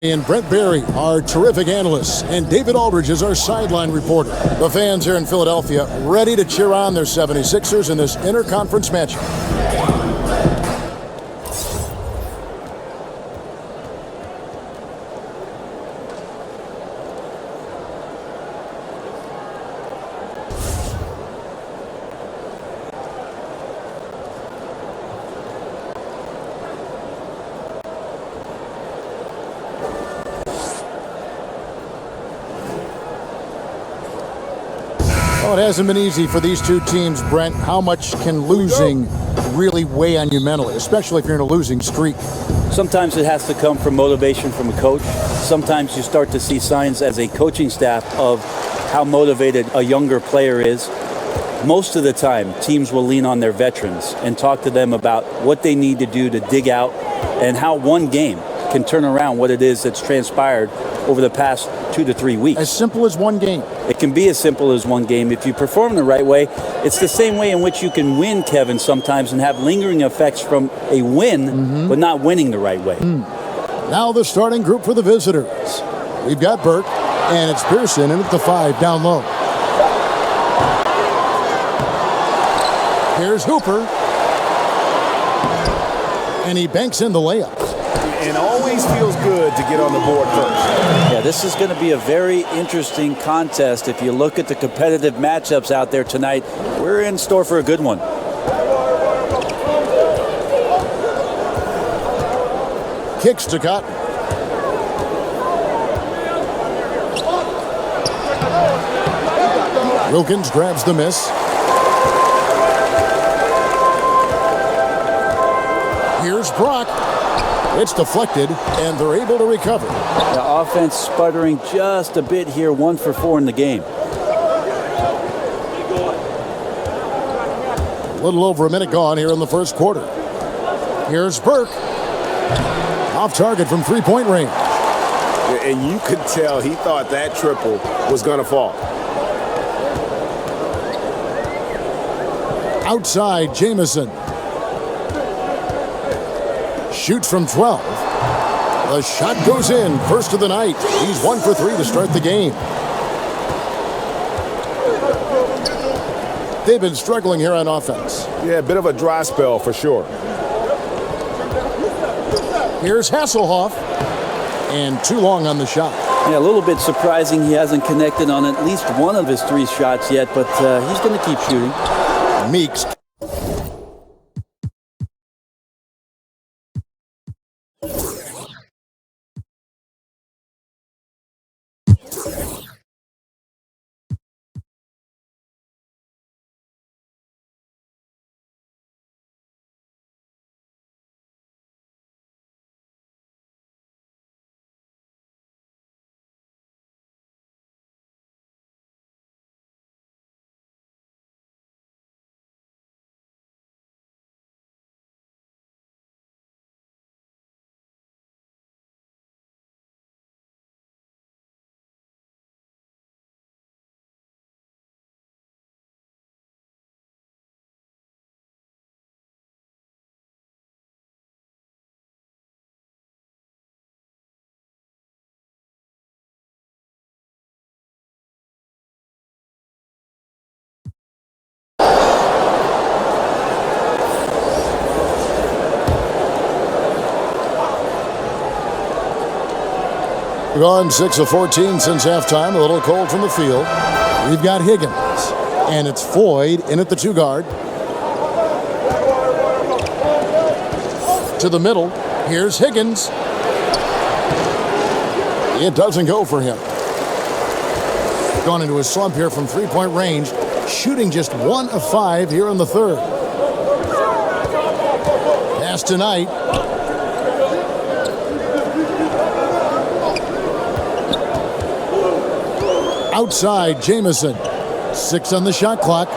And Brent Barry, our terrific analyst, and David Aldridge is our sideline reporter. The fans here in Philadelphia ready to cheer on their 76ers in this interconference matchup. Oh, it hasn't been easy for these two teams, Brent. How much can losing really weigh on you mentally, especially if you're in a losing streak? Sometimes it has to come from motivation from a coach. Sometimes you start to see signs as a coaching staff of how motivated a younger player is. Most of the time, teams will lean on their veterans and talk to them about what they need to do to dig out and how one game can turn around what it is that's transpired over the past 2 to 3 weeks. As simple as one game. It can be as simple as one game. If you perform the right way, it's the same way in which you can win, Kevin, sometimes and have lingering effects from a win, but not winning the right way. Now the starting group for the visitors. We've got Burke, and it's Pearson in at the 5 down low. Here's Hooper. And he banks in the layup. And always feels good to get on the board first. Yeah, this is going to be a very interesting contest. If you look at the competitive matchups out there tonight, we're in store for a good one. Kicks to Cotton. Wilkins grabs the miss. Here's Brock. It's deflected, and they're able to recover. The offense sputtering just a bit here, 1 for 4 in the game. A little over a minute gone here in the first quarter. Here's Burke. Off target from three-point range. And you could tell he thought that triple was going to fall. Outside, Jamison. Shoots from 12. The shot goes in. First of the night. He's 1 for 3 to start the game. They've been struggling here on offense. Yeah, a bit of a dry spell for sure. Here's Hasselhoff. And too long on the shot. Yeah, a little bit surprising he hasn't connected on at least one of his 3 shots yet, but he's going to keep shooting. Meeks. Gone 6 of 14 since halftime. A little cold from the field. We've got Higgins. And it's Floyd in at the 2 guard. To the middle. Here's Higgins. It doesn't go for him. Gone into a slump here from three-point range. Shooting just 1 of 5 here in the third. Pass tonight. Outside, Jamison. 6 on the shot clock.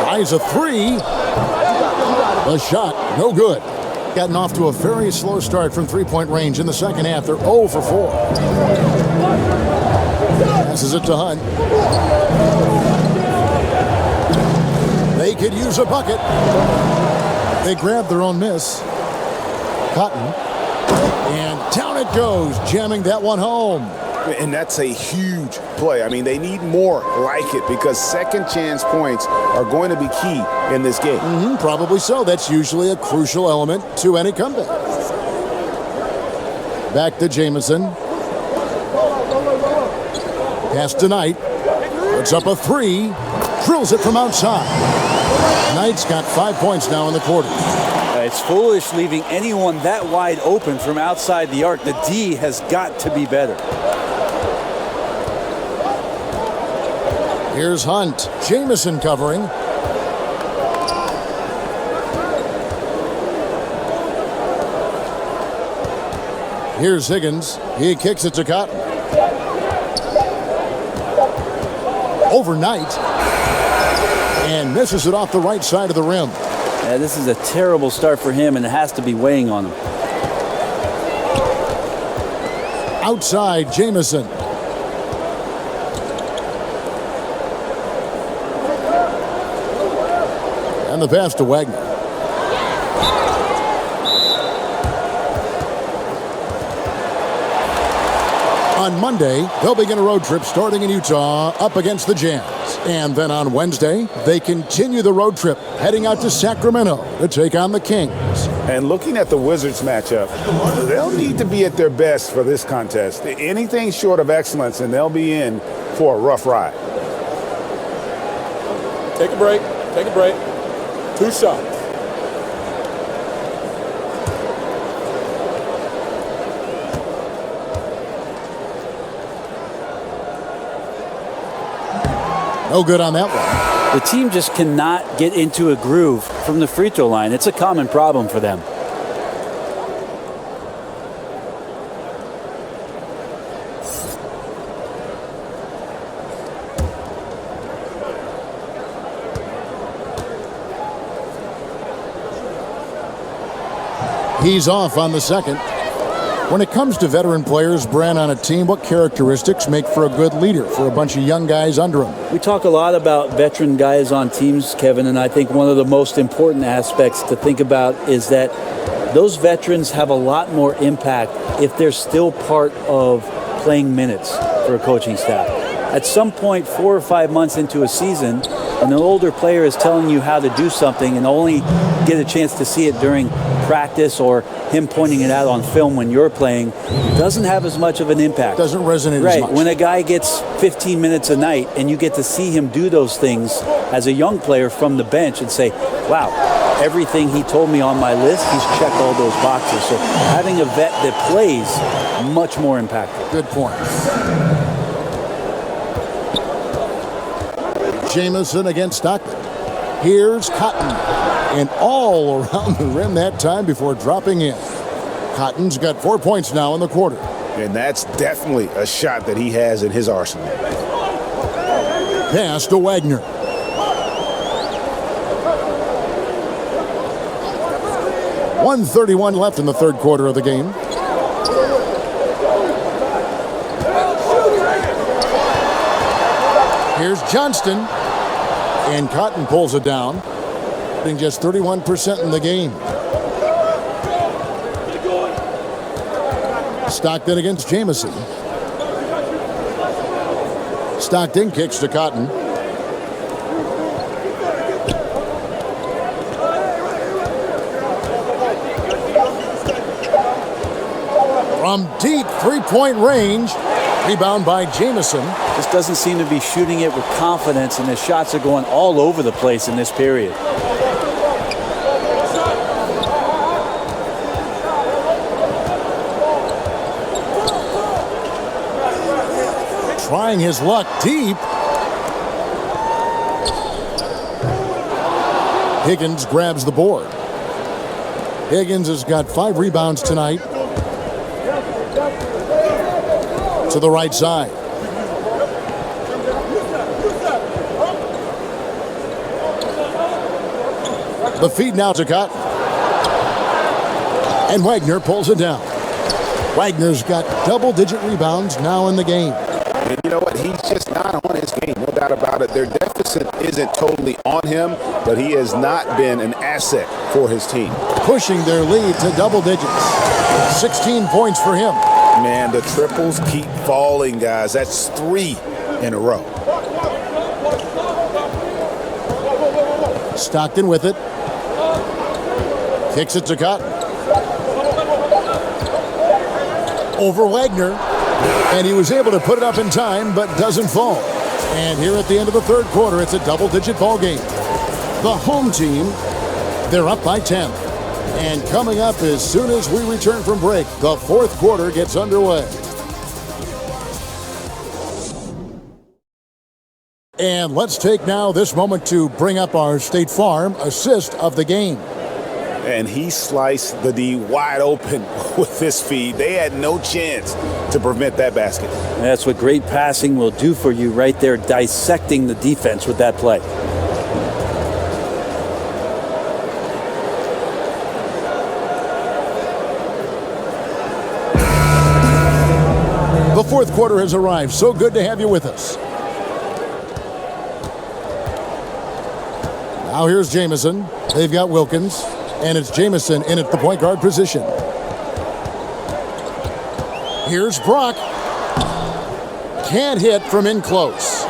Tries a 3. The shot, no good. Gotten off to a very slow start from three-point range in the second half. They're 0 for 4. Passes it to Hunt. They could use a bucket. They grabbed their own miss. Cotton. And down it goes, jamming that one home. And that's a huge play. I mean, they need more like it because second chance points are going to be key in this game. Probably so. That's usually a crucial element to any comeback. Back to Jamison. Pass to Knight. Puts up a three. Drills it from outside. Knight's got 5 points now in the quarter. It's foolish leaving anyone that wide open from outside the arc. The D has got to be better. Here's Hunt. Jamison covering. Here's Higgins. He kicks it to Cotton. Overnight. And misses it off the right side of the rim. Yeah, this is a terrible start for him, and it has to be weighing on him. Outside, Jamison. And the pass to Wagner. On Monday, they'll begin a road trip starting in Utah up against the Jazz. And then on Wednesday, they continue the road trip heading out to Sacramento to take on the Kings. And looking at the Wizards matchup, they'll need to be at their best for this contest. Anything short of excellence, and they'll be in for a rough ride. Take a break. Take a break. 2 shots. No good on that one. The team just cannot get into a groove from the free throw line. It's a common problem for them. He's off on the second. When it comes to veteran players, Brent, on a team, what characteristics make for a good leader for a bunch of young guys under him? We talk a lot about veteran guys on teams, Kevin, and I think one of the most important aspects to think about is that those veterans have a lot more impact if they're still part of playing minutes for a coaching staff. At some point, 4 or 5 months into a season, when an older player is telling you how to do something and only get a chance to see it during practice or him pointing it out on film when you're playing, doesn't have as much of an impact. Doesn't resonate right. as much. When a guy gets 15 minutes a night and you get to see him do those things as a young player from the bench and say, wow, everything he told me on my list, he's checked all those boxes. So having a vet that plays, much more impactful. Good point. Jamison against Stockton. Here's Cotton. And all around the rim that time before dropping in. Cotton's got 4 points now in the quarter. And that's definitely a shot that he has in his arsenal. Pass to Wagner. .131 left in the third quarter of the game. Here's Johnston. And Cotton pulls it down. Just 31% in the game. Stockton against Jamison. Stockton kicks to Cotton. From deep three-point range. Rebound by Jamison. Just doesn't seem to be shooting it with confidence, and his shots are going all over the place in this period. Trying his luck deep. Higgins grabs the board. Higgins has got 5 rebounds tonight. To the right side. The feed now to Cotton. And Wagner pulls it down. Wagner's got double-digit rebounds now in the game. And you know what? He's just not on his game. No doubt about it. Their deficit isn't totally on him, but he has not been an asset for his team. Pushing their lead to double digits. 16 points for him. Man, the triples keep falling, guys. That's 3 in a row. Stockton with it. Kicks it to Cotton. Over Wagner. And he was able to put it up in time, but doesn't fall. And here at the end of the third quarter, it's a double-digit ball game. The home team, they're up by 10. And coming up as soon as we return from break, the fourth quarter gets underway. And let's take now this moment to bring up our State Farm assist of the game. And he sliced the D wide open with this feed. They had no chance to prevent that basket. That's what great passing will do for you right there, dissecting the defense with that play. The fourth quarter has arrived. So good to have you with us. Now here's Jamison. They've got Wilkins. And it's Jamison in at the point guard position. Here's Brock. Can't hit from in close.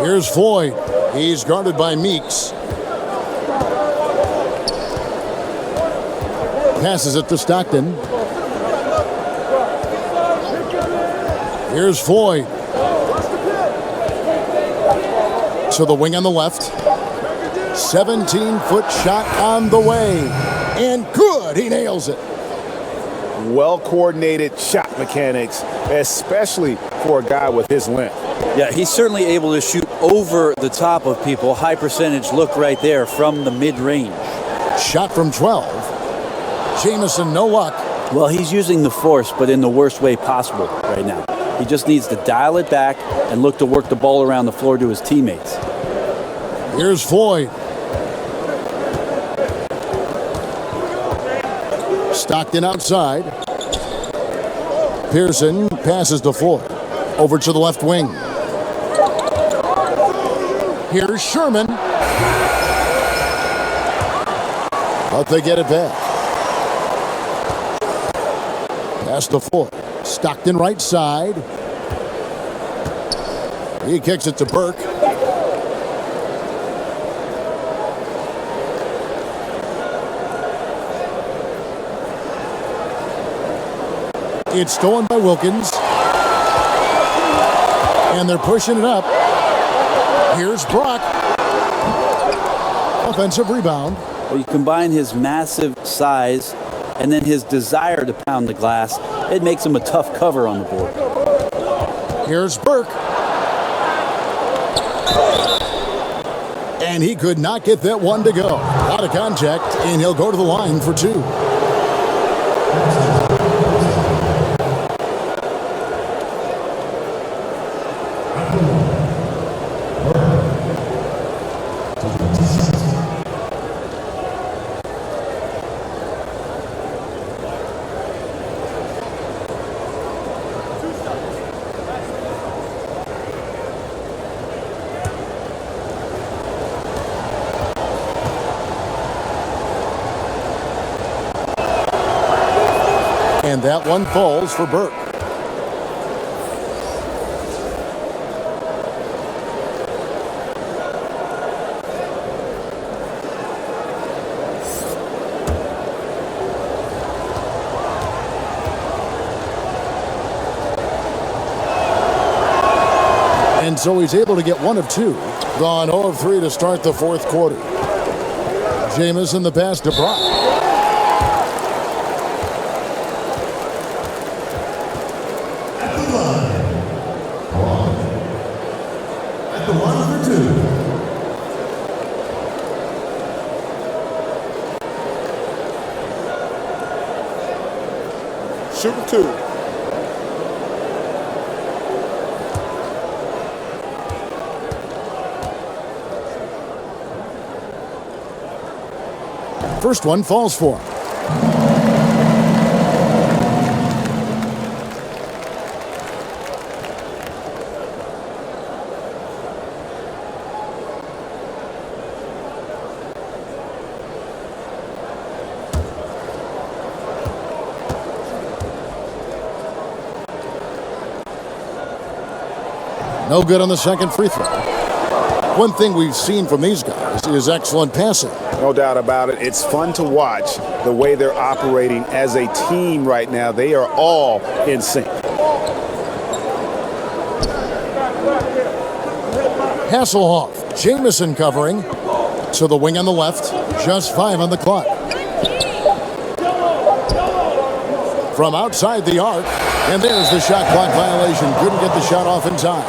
Here's Floyd. He's guarded by Meeks. Passes it to Stockton. Here's Floyd. To the wing on the left. 17-foot shot on the way. And good. He nails it. Well-coordinated shot mechanics, especially for a guy with his length. Yeah, he's certainly able to shoot over the top of people. High percentage look right there from the mid-range. Shot from 12. Jamison, no luck. Well, he's using the force, but in the worst way possible right now. He just needs to dial it back and look to work the ball around the floor to his teammates. Here's Floyd. Stockton outside. Pearson passes to Floyd. Over to the left wing. Here's Sherman. But they get it back. Pass to Floyd. Stockton right side. He kicks it to Burke. It's stolen by Wilkins. And they're pushing it up. Here's Brock. Offensive rebound. Well, you combine his massive size and then his desire to pound the glass, it makes him a tough cover on the board. Here's Burke. And he could not get that one to go. Out of contact, and he'll go to the line for two. And that one falls for Burke. And so he's able to get one of two. Gone 0 of 3 to start the fourth quarter. Jamison the pass to Brock. Shooting two. First one falls for him. No good on the second free throw. One thing we've seen from these guys is excellent passing. No doubt about it. It's fun to watch the way they're operating as a team right now. They are all in sync. Hasselhoff, Jamison covering. To the wing on the left. Just 5 on the clock. From outside the arc. And there's the shot clock violation. Couldn't get the shot off in time.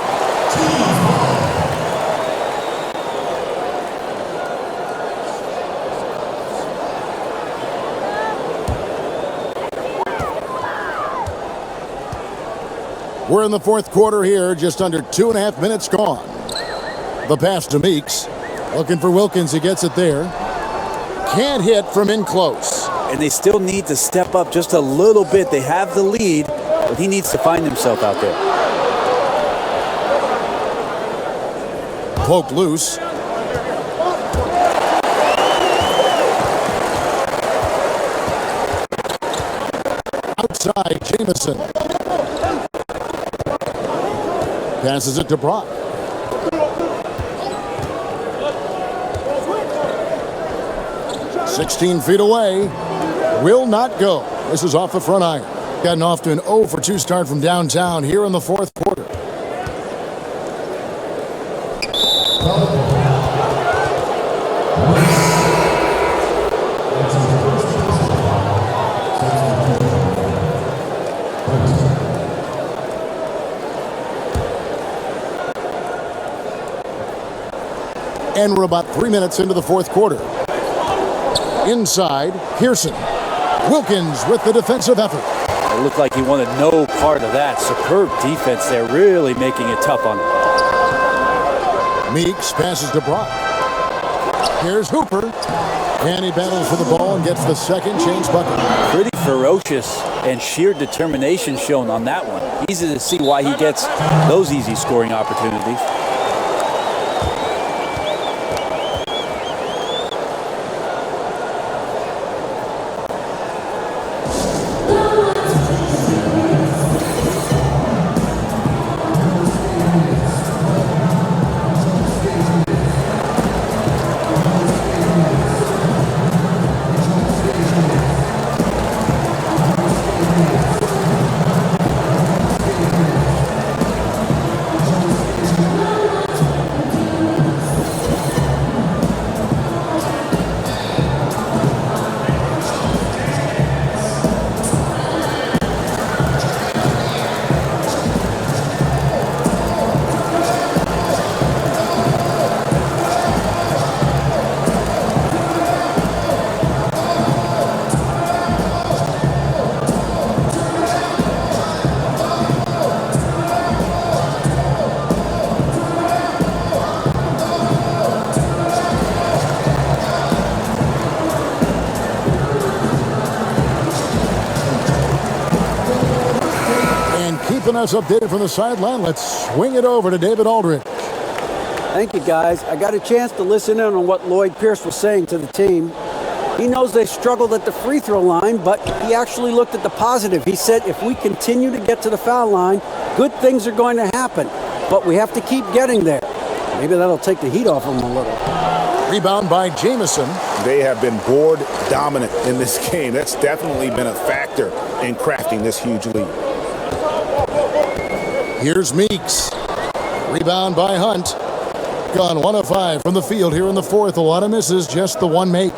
We're in the fourth quarter here, just under 2.5 minutes gone. The pass to Meeks. Looking for Wilkins, he gets it there. Can't hit from in close. And they still need to step up just a little bit. They have the lead, but he needs to find himself out there. Poked loose. Outside, Jamison. Passes it to Brock. "16 feet away. Will not go." This is off the front iron. Gotten off to an 0 for 2 start from downtown here in the fourth quarter. And we're about 3 minutes into the fourth quarter. Inside, Pearson. Wilkins with the defensive effort. It looked like he wanted no part of that. Superb defense there, really making it tough on him. Meeks passes to Brock. Here's Hooper. And he battles for the ball and gets the second chance bucket. Pretty ferocious and sheer determination shown on that one. Easy to see why he gets those easy scoring opportunities. Keeping us updated from the sideline, let's swing it over to David Aldridge. Thank you, guys. I got a chance to listen in on what Lloyd Pierce was saying to the team. He knows they struggled at the free throw line, but he actually looked at the positive. He said, if we continue to get to the foul line, good things are going to happen, but we have to keep getting there. Maybe that'll take the heat off them a little. Rebound by Jamison. They have been board dominant in this game. That's definitely been a factor in crafting this huge lead. Here's Meeks. Rebound by Hunt. Gone 1 of 5 from the field here in the fourth. A lot of misses, just the one make.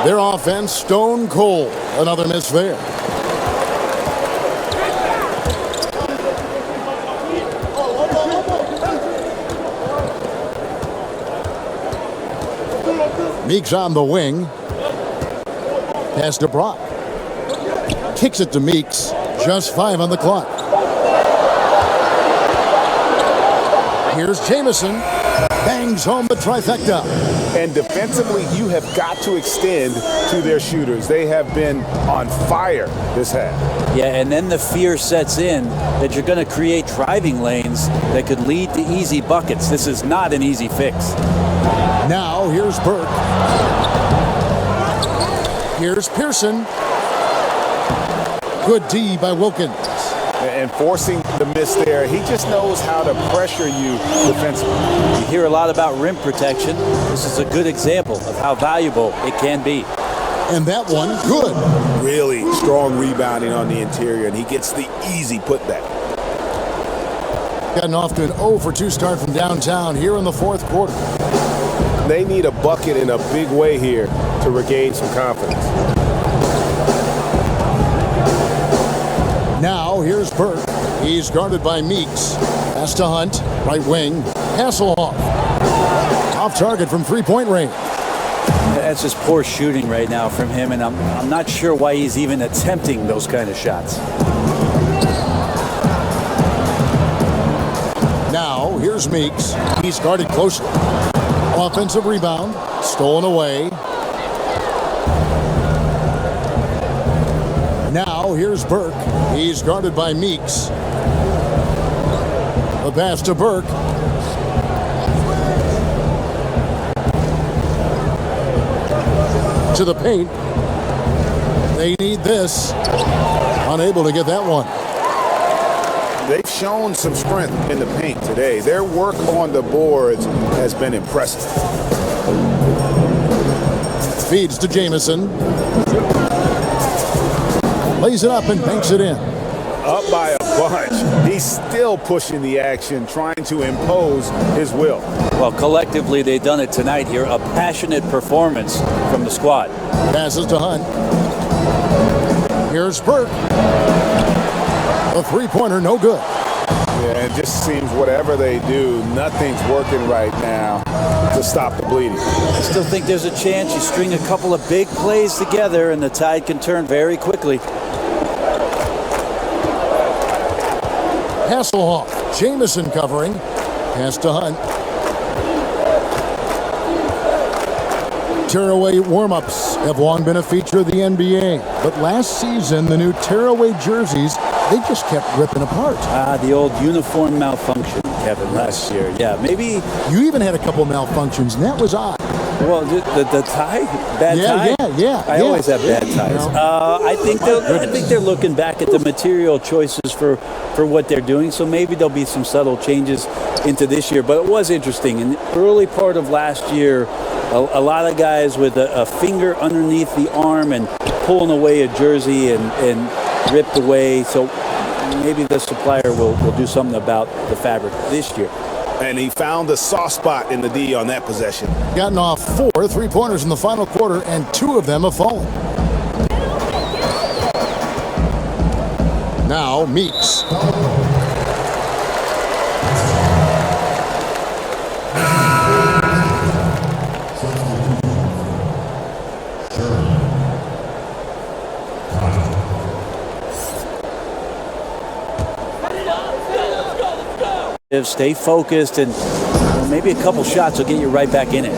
Their offense stone cold. Another miss there. Meeks on the wing. Pass to Brock. Kicks it to Meeks. Just 5 on the clock. Here's Jamison. Bangs home the trifecta. And defensively, you have got to extend to their shooters. They have been on fire this half. Yeah, and then the fear sets in that you're going to create driving lanes that could lead to easy buckets. This is not an easy fix. Now, here's Burke. Here's Pearson. Good D by Wilkins. and forcing the miss there. He just knows how to pressure you defensively. You hear a lot about rim protection. This is a good example of how valuable it can be. And that one, good. Really strong rebounding on the interior, and he gets the easy putback. Gotten off to an 0 for 2 start from downtown here in the fourth quarter. They need a bucket in a big way here to regain some confidence. Now, here's Burke. He's guarded by Meeks. Pass to Hunt, right wing. Hasselhoff. Off target from three-point range. That's just poor shooting right now from him, and I'm not sure why he's even attempting those kind of shots. Now, here's Meeks. He's guarded closely. Offensive rebound. Stolen away. Now, here's Burke. He's guarded by Meeks. The pass to Burke. To the paint. They need this. Unable to get that one. They've shown some strength in the paint today. Their work on the boards has been impressive. Feeds to Jamison. Lays it up and banks it in. Up by a bunch. He's still pushing the action, trying to impose his will. Well, collectively, they've done it tonight here. A passionate performance from the squad. Passes to Hunt. Here's Burke. A three-pointer, no good. Yeah, it just seems whatever they do, nothing's working right now to stop the bleeding. I still think there's a chance you string a couple of big plays together and the tide can turn very quickly. Hasselhoff. Jamison covering. Pass to Hunt. Tearaway warm-ups have long been a feature of the NBA. But last season, the new tearaway jerseys, they just kept ripping apart. The old uniform malfunction, Kevin, last year. Yeah, maybe. You even had a couple malfunctions, and that was odd. Well, the tie? Bad tie? Yeah. I always have bad ties. I think they're looking back at the material choices for what they're doing. So maybe there'll be some subtle changes into this year. But it was interesting. In the early part of last year, a lot of guys with a finger underneath the arm and pulling away a jersey and ripped away. So maybe the supplier will do something about the fabric this year. And he found the soft spot in the D on that possession. Gotten off 4 3-pointers in the final quarter, and 2 of them have fallen. Now, Meeks. Stay focused, and maybe a couple shots will get you right back in it.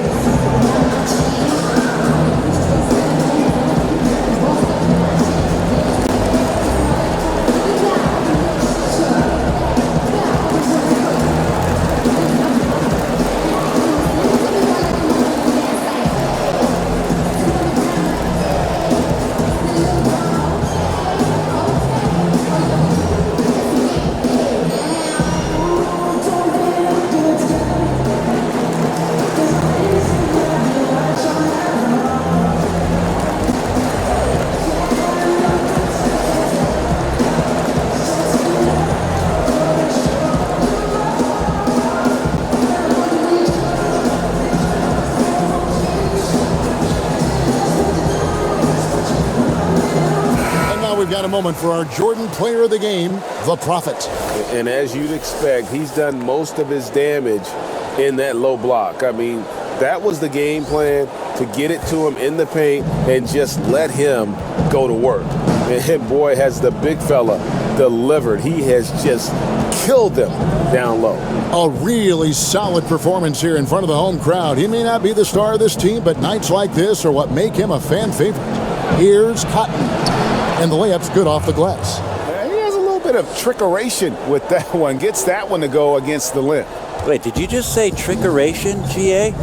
Got a moment for our Jordan player of the game, the Prophet. And as you'd expect, he's done most of his damage in that low block. I mean, that was the game plan, to get it to him in the paint and just let him go to work. And boy, has the big fella delivered. He has just killed them down low. A really solid performance here in front of the home crowd. He may not be the star of this team, but nights like this are what make him a fan favorite. Here's Cotton. And the layup's good off the glass. He has a little bit of trickeration with that one. Gets that one to go against the limb. Wait, did you just say trickeration, GA?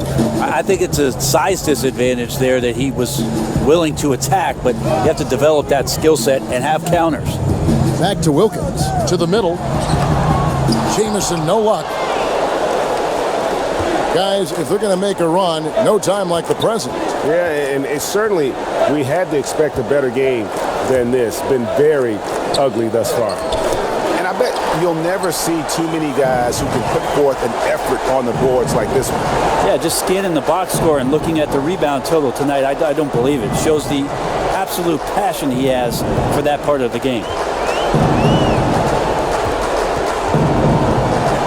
I think it's a size disadvantage there that he was willing to attack, but you have to develop that skill set and have counters. Back to Wilkins. To the middle. Jamison, no luck. Guys, if they're going to make a run, no time like the present. Yeah, and it certainly, we had to expect a better game than this. Been very ugly thus far. And I bet you'll never see too many guys who can put forth an effort on the boards like this one. Yeah, just scanning the box score and looking at the rebound total tonight, I don't believe it. It shows the absolute passion he has for that part of the game.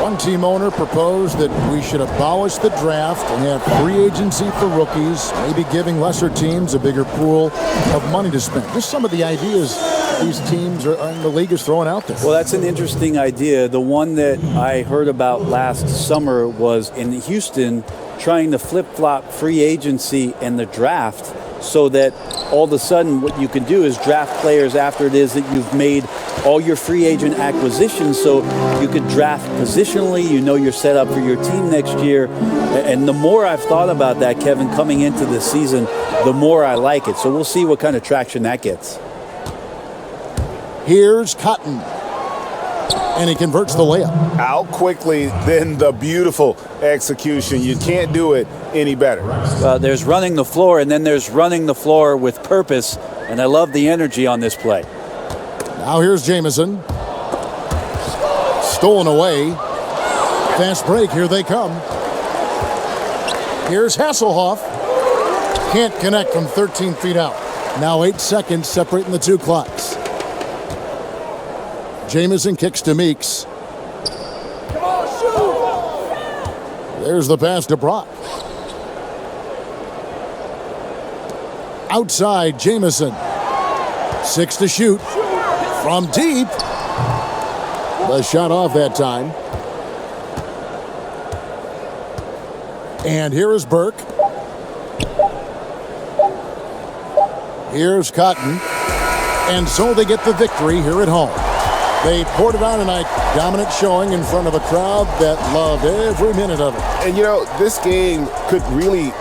One team owner proposed that we should abolish the draft and have free agency for rookies, maybe giving lesser teams a bigger pool of money to spend. Just some of the ideas these teams in the league is throwing out there. Well, that's an interesting idea. The one that I heard about last summer was in Houston trying to flip-flop free agency and the draft so that all of a sudden what you can do is draft players after it is that you've made all your free agent acquisitions, so you could draft positionally. You know you're set up for your team next year. And the more I've thought about that, Kevin, coming into this season, the more I like it. So we'll see what kind of traction that gets. Here's Cotton. And he converts the layup. Out quickly, then the beautiful execution. You can't do it any better. There's running the floor, and then there's running the floor with purpose. And I love the energy on this play. Now here's Jamison. Stolen away. Fast break. Here they come. Here's Hasselhoff. Can't connect from 13 feet out. Now 8 seconds separating the two clocks. Jamison kicks to Meeks. There's the pass to Brock. Outside, Jamison. 6 to shoot. From deep. The shot off that time. And here is Burke. Here's Cotton. And so they get the victory here at home. They poured it on tonight. Dominant showing in front of a crowd that loved every minute of it. And, you know, this game could really